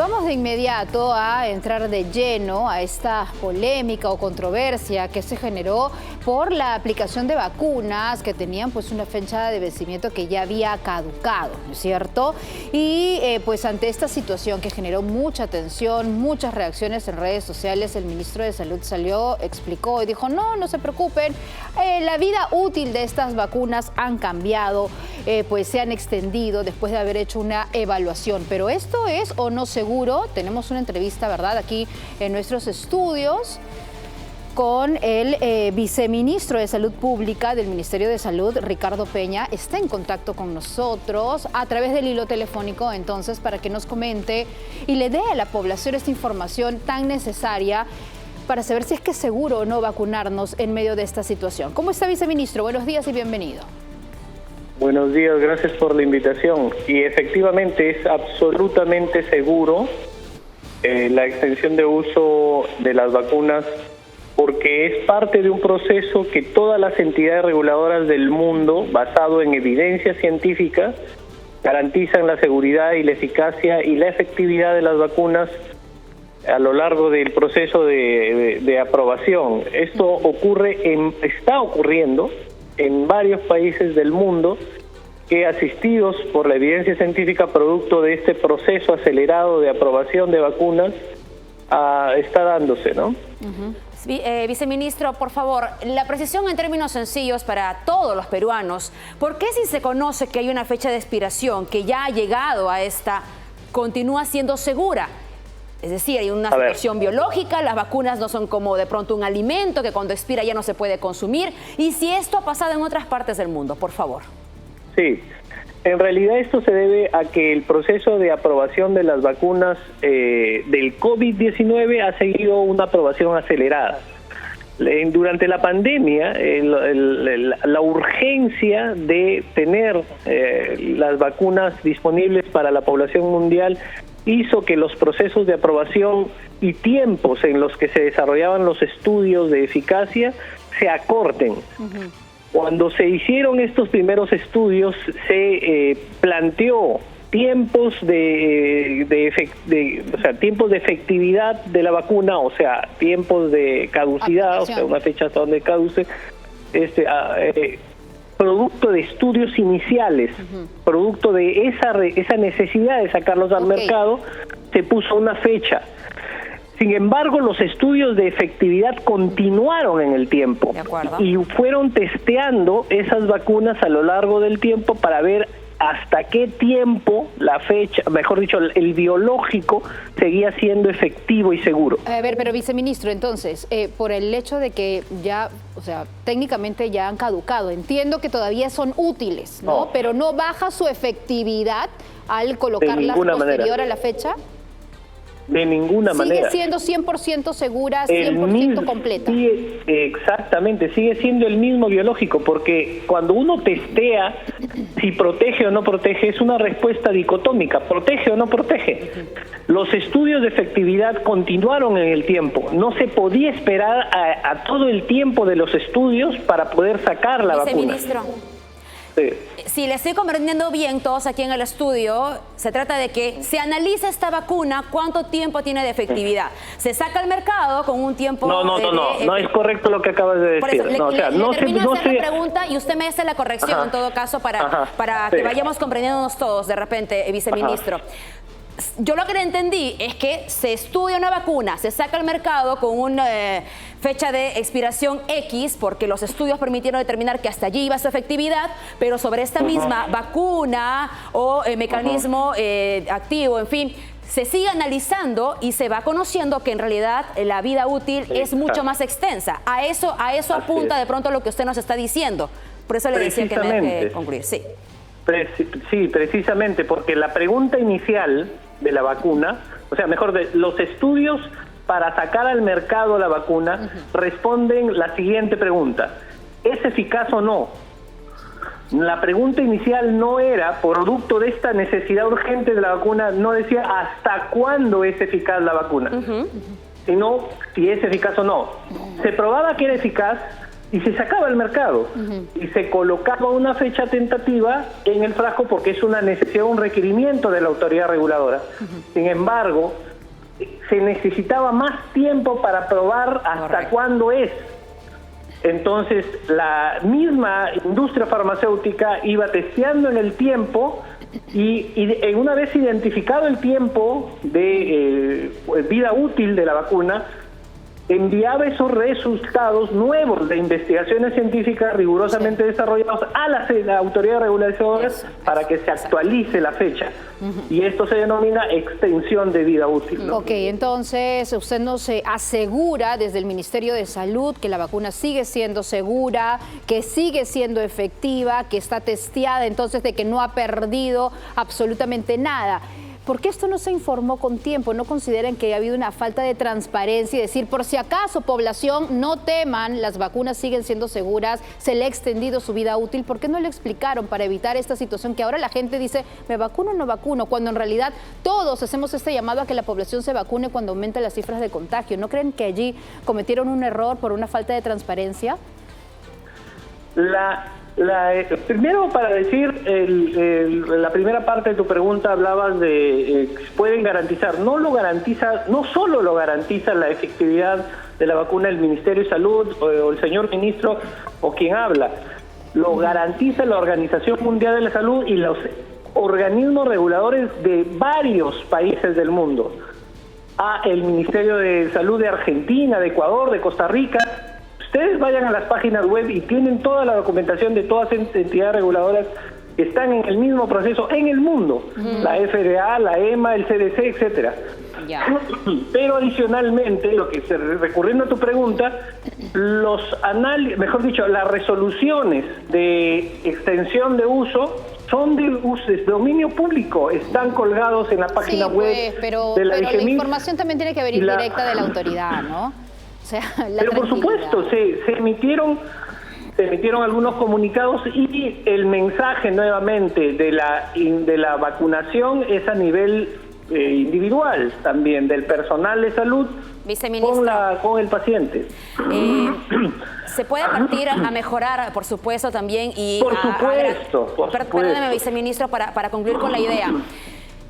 vamos de inmediato a entrar de lleno a esta polémica o controversia que se generó por la aplicación de vacunas que tenían pues una fecha de vencimiento que ya había caducado, ¿no es cierto? Y pues ante esta situación que generó mucha tensión, muchas reacciones en redes sociales, el ministro de Salud salió, explicó y dijo, no se preocupen, la vida útil de estas vacunas han cambiado, pues se han extendido después de haber hecho una evaluación. Pero esto es o no seguro. Tenemos una entrevista, ¿verdad?, aquí en nuestros estudios con el viceministro de Salud Pública del Ministerio de Salud, Ricardo Peña. Está en contacto con nosotros a través del hilo telefónico, entonces, para que nos comente y le dé a la población esta información tan necesaria para saber si es que es seguro o no vacunarnos en medio de esta situación. ¿Cómo está, viceministro? Buenos días y bienvenido. Buenos días, gracias por la invitación. Y efectivamente es absolutamente seguro la extensión de uso de las vacunas, porque es parte de un proceso que todas las entidades reguladoras del mundo, basado en evidencia científica, garantizan la seguridad y la eficacia y la efectividad de las vacunas a lo largo del proceso de aprobación. Esto está ocurriendo en varios países del mundo que, asistidos por la evidencia científica producto de este proceso acelerado de aprobación de vacunas, está dándose, ¿no? Viceministro, por favor, la precisión en términos sencillos para todos los peruanos. ¿Por qué, si se conoce que hay una fecha de expiración que ya ha llegado a esta, continúa siendo segura? Es decir, hay una situación biológica, las vacunas no son como de pronto un alimento que cuando expira ya no se puede consumir. Y si esto ha pasado en otras partes del mundo, por favor. Sí, en realidad esto se debe a que el proceso de aprobación de las vacunas del COVID-19 ha seguido una aprobación acelerada. Durante la pandemia, la urgencia de tener las vacunas disponibles para la población mundial hizo que los procesos de aprobación y tiempos en los que se desarrollaban los estudios de eficacia se acorten. Cuando se hicieron estos primeros estudios, se planteó tiempos tiempos de efectividad de la vacuna, o sea, tiempos de caducidad, o sea, una fecha hasta donde caduce, producto de estudios iniciales, producto de esa necesidad de sacarlos al mercado, se puso una fecha. Sin embargo, los estudios de efectividad continuaron en el tiempo y fueron testeando esas vacunas a lo largo del tiempo para ver hasta qué tiempo la fecha, mejor dicho, el biológico seguía siendo efectivo y seguro. A ver, pero viceministro, entonces, por el hecho de que ya, o sea, técnicamente ya han caducado, entiendo que todavía son útiles, ¿no? Pero no baja su efectividad al colocarlas posterior a la fecha. De ninguna manera. Sigue siendo 100% segura, 100% completa. Exactamente, sigue siendo el mismo biológico, porque cuando uno testea si protege o no protege, es una respuesta dicotómica, protege o no protege. Los estudios de efectividad continuaron en el tiempo, no se podía esperar a todo el tiempo de los estudios para poder sacar la vacuna. Si le estoy comprendiendo bien, todos aquí en el estudio, se trata de que se analiza esta vacuna, cuánto tiempo tiene de efectividad. Se saca al mercado con un tiempo... No es correcto lo que acabas de decir. Por eso, termino de hacer la pregunta y usted me hace la corrección en todo caso para que vayamos comprendiéndonos todos de repente, viceministro. Yo lo que entendí es que se estudia una vacuna, se saca al mercado con una fecha de expiración X, porque los estudios permitieron determinar que hasta allí iba su efectividad, pero sobre esta misma vacuna o mecanismo activo, en fin, se sigue analizando y se va conociendo que en realidad la vida útil es mucho más extensa. A eso apunta de pronto lo que usted nos está diciendo. Por eso le decía que me deje concluir. Sí, precisamente, porque la pregunta inicial de la vacuna, o sea, los estudios para sacar al mercado la vacuna responden la siguiente pregunta: ¿es eficaz o no? La pregunta inicial no era, producto de esta necesidad urgente de la vacuna, no decía hasta cuándo es eficaz la vacuna, sino si es eficaz o no. Se probaba que era eficaz y se sacaba al mercado y se colocaba una fecha tentativa en el frasco porque es una necesidad, un requerimiento de la autoridad reguladora. Sin embargo, se necesitaba más tiempo para probar hasta cuándo es. Entonces, la misma industria farmacéutica iba testeando en el tiempo y una vez identificado el tiempo de vida útil de la vacuna, enviaba esos resultados nuevos de investigaciones científicas rigurosamente desarrollados a la autoridad reguladora para que se actualice la fecha. Y esto se denomina extensión de vida útil, ¿no? Ok, entonces usted nos asegura desde el Ministerio de Salud que la vacuna sigue siendo segura, que sigue siendo efectiva, que está testeada, entonces de que no ha perdido absolutamente nada. ¿Por qué esto no se informó con tiempo? ¿No consideran que ha habido una falta de transparencia y decir, por si acaso, población, no teman, las vacunas siguen siendo seguras, se le ha extendido su vida útil? ¿Por qué no le explicaron para evitar esta situación que ahora la gente dice, ¿me vacuno o no vacuno? Cuando en realidad todos hacemos este llamado a que la población se vacune cuando aumentan las cifras de contagio. ¿No creen que allí cometieron un error por una falta de transparencia? Primero, para decir, la primera parte de tu pregunta hablabas de pueden garantizar, no solo lo garantiza la efectividad de la vacuna el Ministerio de Salud o el señor ministro o quien habla, lo garantiza la Organización Mundial de la Salud y los organismos reguladores de varios países del mundo. El Ministerio de Salud de Argentina, de Ecuador, de Costa Rica. Ustedes vayan a las páginas web y tienen toda la documentación de todas las entidades reguladoras que están en el mismo proceso en el mundo, la FDA, la EMA, el CDC, etcétera. Pero adicionalmente, recurriendo a tu pregunta, las resoluciones de extensión de uso son de dominio público, están colgados en la página web de la la información también tiene que venir directa de la autoridad, ¿no? O sea, pero por supuesto, se emitieron algunos comunicados y el mensaje nuevamente de la vacunación es a nivel individual también, del personal de salud con el paciente. Se puede partir a mejorar, por supuesto, también. Por supuesto. Perdóneme, viceministro, para concluir con la idea.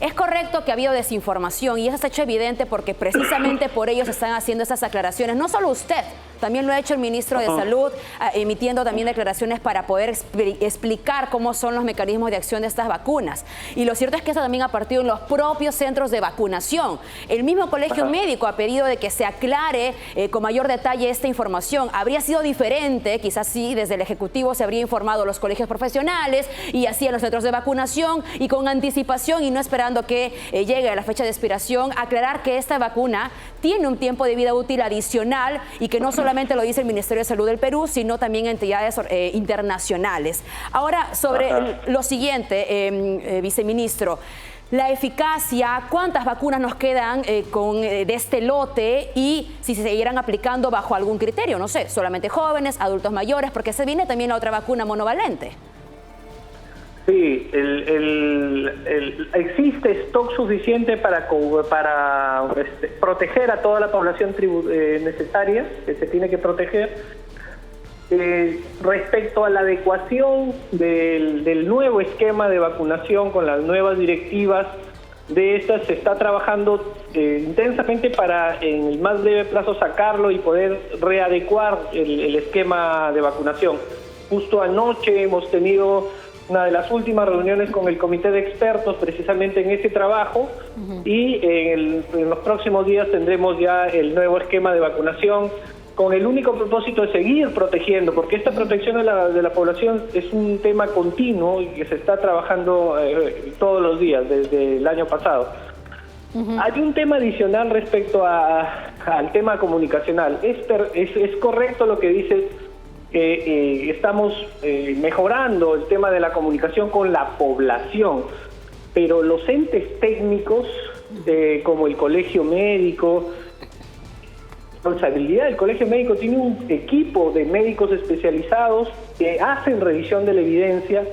Es correcto que ha habido desinformación y eso se ha hecho evidente porque precisamente por ello se están haciendo esas aclaraciones. No solo usted, también lo ha hecho el ministro de Salud, emitiendo también declaraciones para poder explicar cómo son los mecanismos de acción de estas vacunas. Y lo cierto es que eso también ha partido en los propios centros de vacunación. El mismo Colegio Médico ha pedido de que se aclare con mayor detalle esta información. Habría sido diferente, quizás sí, desde el Ejecutivo se habría informado a los colegios profesionales y así a los centros de vacunación y con anticipación y no esperando que llegue a la fecha de expiración, aclarar que esta vacuna tiene un tiempo de vida útil adicional y que no solamente lo dice el Ministerio de Salud del Perú, sino también entidades internacionales. Ahora, sobre lo siguiente, viceministro, la eficacia, cuántas vacunas nos quedan de este lote y si se seguirán aplicando bajo algún criterio, no sé, solamente jóvenes, adultos mayores, porque se viene también la otra vacuna monovalente. Sí, existe stock suficiente para proteger a toda la población necesaria que se tiene que proteger. Respecto a la adecuación del nuevo esquema de vacunación con las nuevas directivas de estas, se está trabajando intensamente para en el más breve plazo sacarlo y poder readecuar el esquema de vacunación. Justo anoche hemos tenido una de las últimas reuniones con el comité de expertos precisamente en ese trabajo y en los próximos días tendremos ya el nuevo esquema de vacunación con el único propósito de seguir protegiendo, porque esta protección de la población es un tema continuo y que se está trabajando todos los días desde el año pasado. Hay un tema adicional respecto al tema comunicacional. Es correcto lo que dices. Estamos mejorando el tema de la comunicación con la población, pero los entes técnicos como el Colegio Médico, responsabilidad del Colegio Médico tiene un equipo de médicos especializados que hacen revisión de la evidencia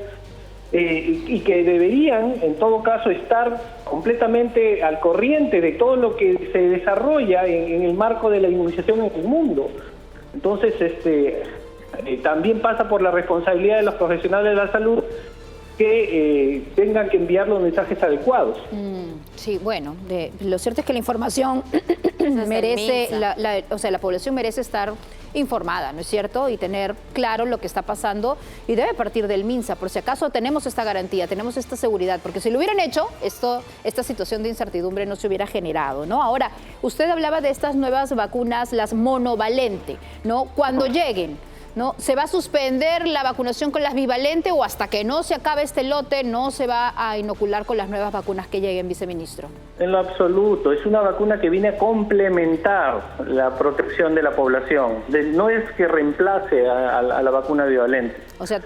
y que deberían en todo caso estar completamente al corriente de todo lo que se desarrolla en el marco de la inmunización en el mundo. Entonces, También pasa por la responsabilidad de los profesionales de la salud que tengan que enviar los mensajes adecuados. Sí, bueno, lo cierto es que la información merece, la población merece estar informada, ¿no es cierto? Y tener claro lo que está pasando, y debe partir del MINSA, por si acaso tenemos esta garantía, tenemos esta seguridad, porque si lo hubieran hecho, esta situación de incertidumbre no se hubiera generado, ¿no? Ahora, usted hablaba de estas nuevas vacunas, las monovalente, ¿no? Cuando lleguen, ¿no? ¿Se va a suspender la vacunación con las bivalente o hasta que no se acabe este lote no se va a inocular con las nuevas vacunas que lleguen, viceministro? En lo absoluto, es una vacuna que viene a complementar la protección de la población. No es que reemplace a la vacuna bivalente. O sea,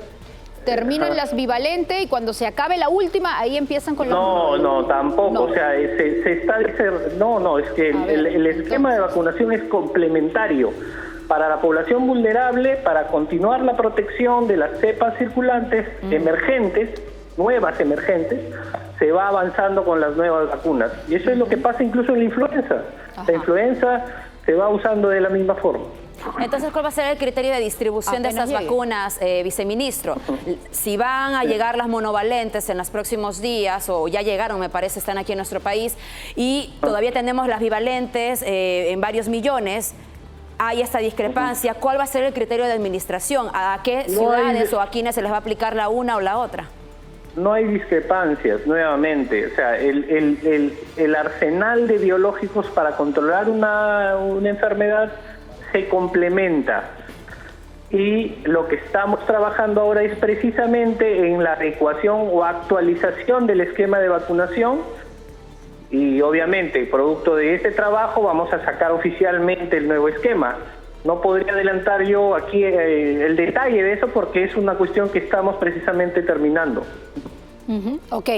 terminan las bivalente y cuando se acabe la última, ahí empiezan con las... No, tampoco. No. O sea, es que el esquema de vacunación es complementario para la población vulnerable, para continuar la protección de las cepas circulantes emergentes, nuevas emergentes, se va avanzando con las nuevas vacunas. Y eso es lo que pasa incluso en la influenza. La influenza se va usando de la misma forma. Entonces, ¿cuál va a ser el criterio de distribución de estas vacunas, viceministro? Si van a llegar las monovalentes en los próximos días, o ya llegaron, me parece, están aquí en nuestro país, y todavía tenemos las bivalentes en varios millones, hay esta discrepancia. ¿Cuál va a ser el criterio de administración? ¿A qué ciudades o a quiénes se les va a aplicar la una o la otra? No hay discrepancias, nuevamente. O sea, el arsenal de biológicos para controlar una enfermedad se complementa. Y lo que estamos trabajando ahora es precisamente en la adecuación o actualización del esquema de vacunación. Y obviamente, producto de ese trabajo, vamos a sacar oficialmente el nuevo esquema. No podría adelantar yo aquí el detalle de eso porque es una cuestión que estamos precisamente terminando. Ok.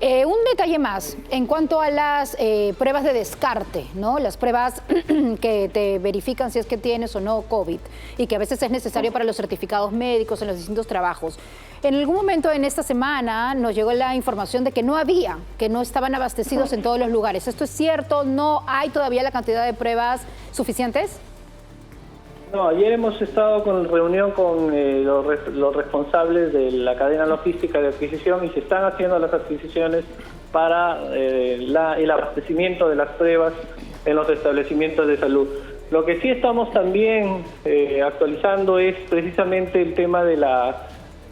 Un detalle más en cuanto a las pruebas de descarte, ¿no? Las pruebas que te verifican si es que tienes o no COVID y que a veces es necesario para los certificados médicos en los distintos trabajos. En algún momento en esta semana nos llegó la información de que no estaban abastecidos en todos los lugares. ¿Esto es cierto? ¿No hay todavía la cantidad de pruebas suficientes? No, ayer hemos estado en reunión con los responsables de la cadena logística de adquisición y se están haciendo las adquisiciones para el abastecimiento de las pruebas en los establecimientos de salud. Lo que sí estamos también actualizando es precisamente el tema de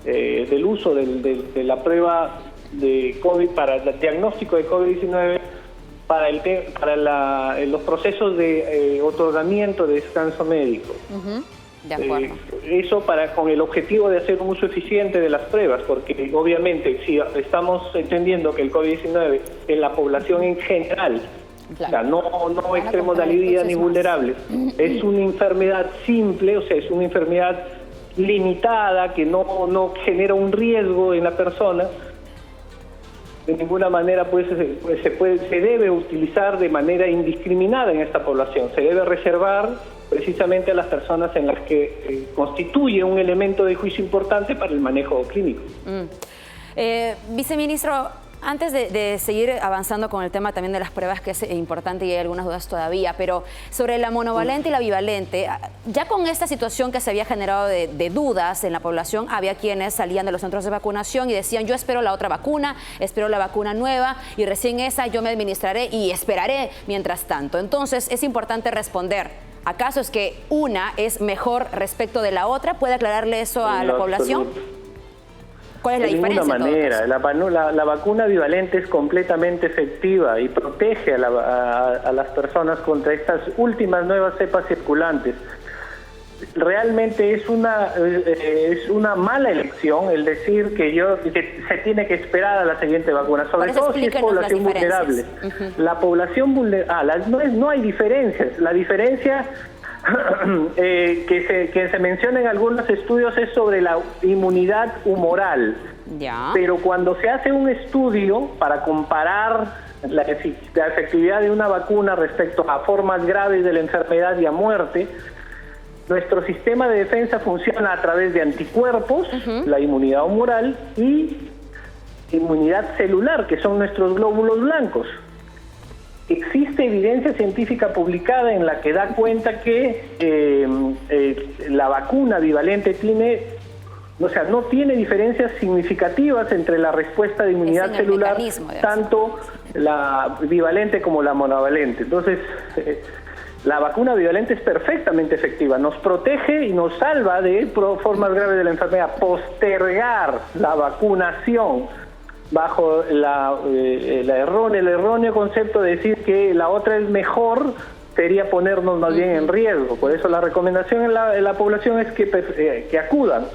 del uso de la prueba de COVID para el diagnóstico de COVID-19 para los procesos de otorgamiento de descanso médico. De acuerdo. Eso con el objetivo de hacer un uso eficiente de las pruebas, porque obviamente si estamos entendiendo que el COVID-19 en la población en general, o sea, no extremodalidad ni vulnerables, es una enfermedad simple, o sea, es una enfermedad limitada que no genera un riesgo en la persona. De ninguna manera se debe utilizar de manera indiscriminada en esta población. Se debe reservar precisamente a las personas en las que constituye un elemento de juicio importante para el manejo clínico. Viceministro, antes de seguir avanzando con el tema también de las pruebas, que es importante y hay algunas dudas todavía, pero sobre la monovalente y la bivalente, ya con esta situación que se había generado de dudas en la población, había quienes salían de los centros de vacunación y decían: yo espero la otra vacuna, espero la vacuna nueva y recién esa yo me administraré y esperaré mientras tanto. Entonces es importante responder, ¿acaso es que una es mejor respecto de la otra? ¿Puede aclararle eso a la población? ¿Cuál es la diferencia? De ninguna manera. La vacuna bivalente es completamente efectiva y protege a las personas contra estas últimas nuevas cepas circulantes. Realmente es una mala elección el decir que se tiene que esperar a la siguiente vacuna, sobre todo si es población vulnerable. La población vulnerable, no hay diferencias. La diferencia que se menciona en algunos estudios es sobre la inmunidad humoral. Ya. Pero cuando se hace un estudio para comparar la efectividad de una vacuna respecto a formas graves de la enfermedad y a muerte, nuestro sistema de defensa funciona a través de anticuerpos, la inmunidad humoral, y inmunidad celular, que son nuestros glóbulos blancos. Existe existe evidencia científica publicada en la que da cuenta que la vacuna bivalente no tiene diferencias significativas entre la respuesta de inmunidad celular, tanto la bivalente como la monovalente. Entonces, la vacuna bivalente es perfectamente efectiva, nos protege y nos salva de formas graves de la enfermedad. Postergar la vacunación bajo el erróneo concepto de decir que la otra es mejor sería ponernos más bien en riesgo. Por eso la recomendación en la población es que acudan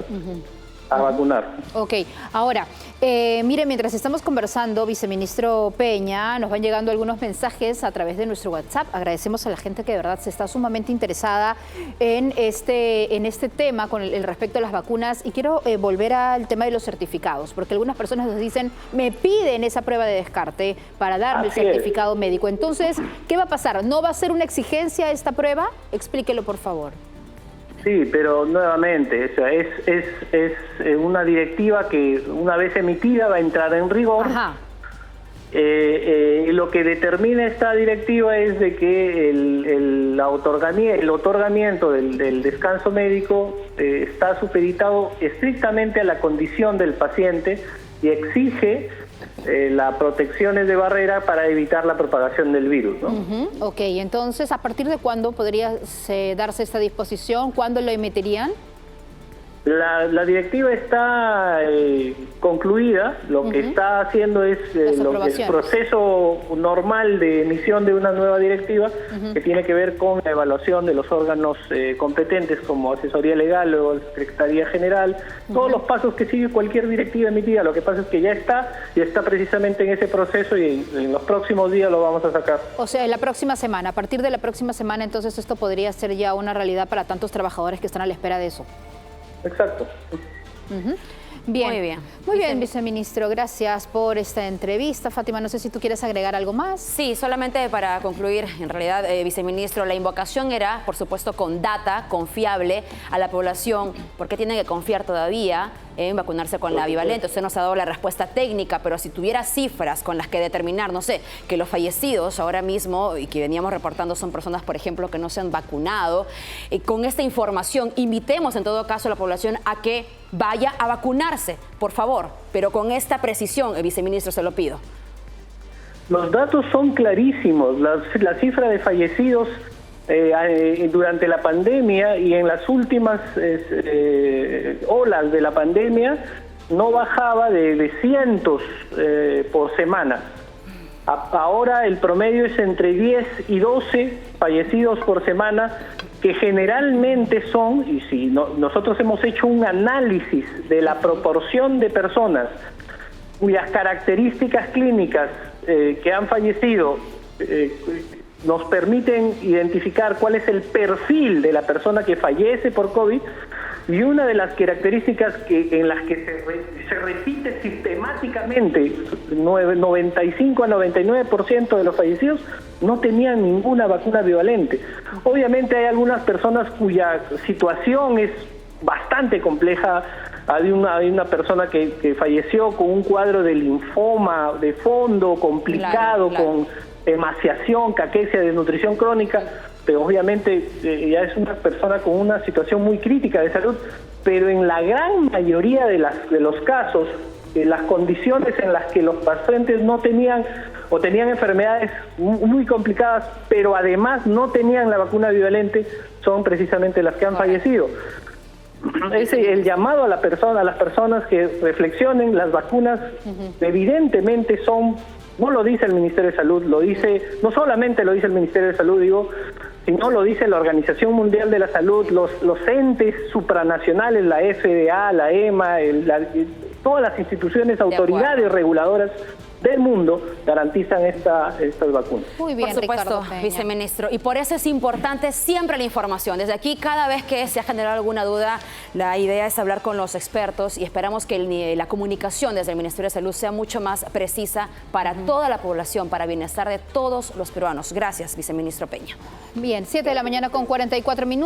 a vacunar. Ok, ahora, mire, mientras estamos conversando, viceministro Peña, nos van llegando algunos mensajes a través de nuestro WhatsApp. Agradecemos a la gente que de verdad se está sumamente interesada en este tema con el respecto a las vacunas. Y quiero volver al tema de los certificados, porque algunas personas nos dicen, me piden esa prueba de descarte para darme el certificado médico. Entonces, ¿qué va a pasar? ¿No va a ser una exigencia esta prueba? Explíquelo, por favor. Sí, pero nuevamente, o sea, es una directiva que una vez emitida va a entrar en rigor. Ajá. Lo que determina esta directiva es de que el otorgamiento del descanso médico está supeditado estrictamente a la condición del paciente y exige las protecciones de barrera para evitar la propagación del virus, ¿no? Ok, entonces, ¿a partir de cuándo podría darse esta disposición? ¿Cuándo lo emitirían? La directiva está concluida, lo que está haciendo es el proceso normal de emisión de una nueva directiva que tiene que ver con la evaluación de los órganos competentes como asesoría legal o Secretaría General, todos los pasos que sigue cualquier directiva emitida. Lo que pasa es que ya está precisamente en ese proceso y en los próximos días lo vamos a sacar. O sea, en la próxima semana, a partir de la próxima semana, entonces esto podría ser ya una realidad para tantos trabajadores que están a la espera de eso. Exacto. Bien. Muy bien, viceministro. Gracias por esta entrevista. Fátima, no sé si tú quieres agregar algo más. Sí, solamente para concluir, en realidad, viceministro, la invocación era, por supuesto, con data confiable a la población, porque tienen que confiar todavía en vacunarse con la bivalente. Usted nos ha dado la respuesta técnica, pero si tuviera cifras con las que determinar, no sé, que los fallecidos ahora mismo y que veníamos reportando son personas, por ejemplo, que no se han vacunado, con esta información invitemos en todo caso a la población a que vaya a vacunarse, por favor, pero con esta precisión, viceministro, se lo pido. Los datos son clarísimos, la cifra de fallecidos durante la pandemia y en las últimas olas de la pandemia no bajaba de cientos por semana. Ahora el promedio es entre 10 y 12 fallecidos por semana, que generalmente son, y si nosotros hemos hecho un análisis de la proporción de personas cuyas características clínicas que han fallecido nos permiten identificar cuál es el perfil de la persona que fallece por COVID, y una de las características en las que se repite sistemáticamente, 95 a 99% de los fallecidos no tenían ninguna vacuna bivalente. Obviamente hay algunas personas cuya situación es bastante compleja. Hay una persona que falleció con un cuadro de linfoma de fondo complicado, claro. Con emaciación, caquexia, desnutrición crónica, pero obviamente ya es una persona con una situación muy crítica de salud, pero en la gran mayoría de los casos, las condiciones en las que los pacientes no tenían o tenían enfermedades muy complicadas, pero además no tenían la vacuna bivalente, son precisamente las que han fallecido. El llamado a las personas que reflexionen, las vacunas evidentemente son, no lo dice el Ministerio de Salud, no solamente lo dice el Ministerio de Salud, sino lo dice la Organización Mundial de la Salud, los entes supranacionales, la FDA, la EMA, todas las instituciones, autoridades reguladoras del mundo garantizan estas vacunas. Muy bien, por supuesto, viceministro. Y por eso es importante siempre la información. Desde aquí, cada vez que se ha generado alguna duda, la idea es hablar con los expertos y esperamos que la comunicación desde el Ministerio de Salud sea mucho más precisa para toda la población, para bienestar de todos los peruanos. Gracias, viceministro Peña. Bien, 7 de la mañana con 44 minutos.